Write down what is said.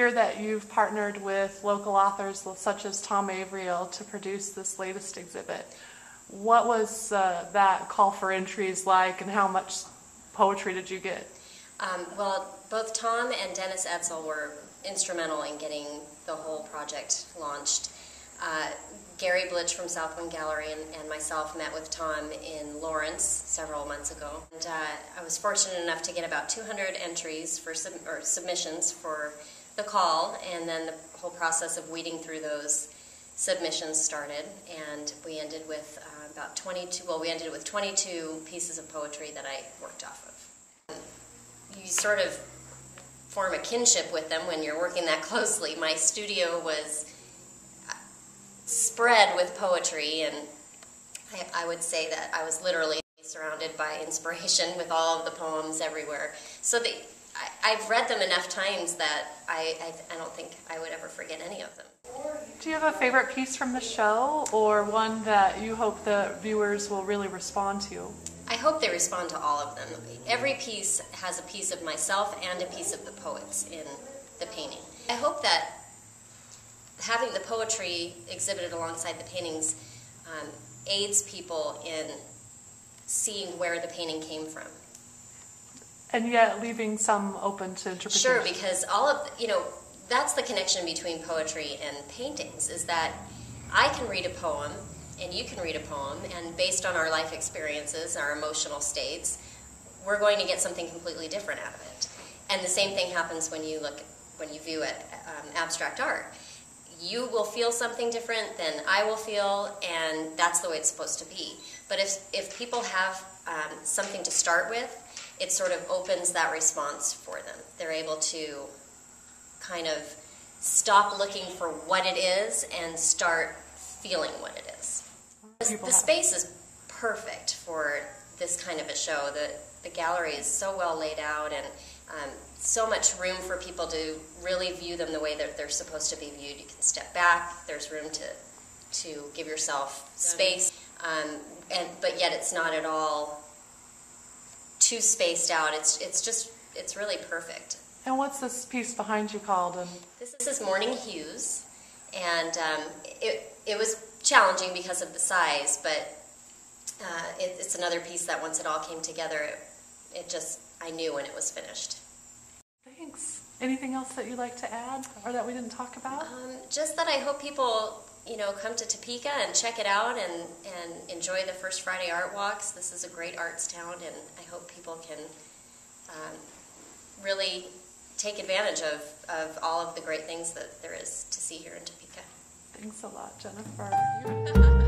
hear that you've partnered with local authors such as Tom Averill to produce this latest exhibit. What was that call for entries like, and how much poetry did you get? Well, both Tom and Dennis Etzel were instrumental in getting the whole project launched. Gary Blitch from Southwind Gallery and myself met with Tom in Lawrence several months ago. And I was fortunate enough to get about 200 entries for submissions for the call, and then the whole process of weeding through those submissions started, and we ended with about 22, well, we ended with 22 pieces of poetry that I worked off of. You sort of form a kinship with them when you're working that closely. My studio was spread with poetry, and I would say that I was literally surrounded by inspiration with all of the poems everywhere. So I've read them enough times that I don't think I would ever forget any of them. Do you have a favorite piece from the show, or one that you hope the viewers will really respond to? I hope they respond to all of them. Every piece has a piece of myself and a piece of the poets in the painting. I hope that having the poetry exhibited alongside the paintings aids people in seeing where the painting came from. And yet leaving some open to interpretation. Sure, because all of, that's the connection between poetry and paintings, is that I can read a poem and you can read a poem, and based on our life experiences, our emotional states, we're going to get something completely different out of it. And the same thing happens when you view it, abstract art. You will feel something different than I will feel, and that's the way it's supposed to be. But if people have something to start with, it sort of opens that response for them. They're able to kind of stop looking for what it is and start feeling what it is. The space is perfect for this kind of a show. The gallery is so well laid out, and so much room for people to really view them the way that they're supposed to be viewed. You can step back, there's room to give yourself space, but yet it's not at all too spaced out. It's really perfect. And what's this piece behind you called? This is Morning Hues, and it was challenging because of the size, but it's another piece that once it all came together, I knew when it was finished. Thanks. Anything else that you'd like to add, or that we didn't talk about? Just that I hope people, come to Topeka and check it out and enjoy the First Friday Art Walks. This is a great arts town, and I hope people can really take advantage of all of the great things that there is to see here in Topeka. Thanks a lot, Jennifer.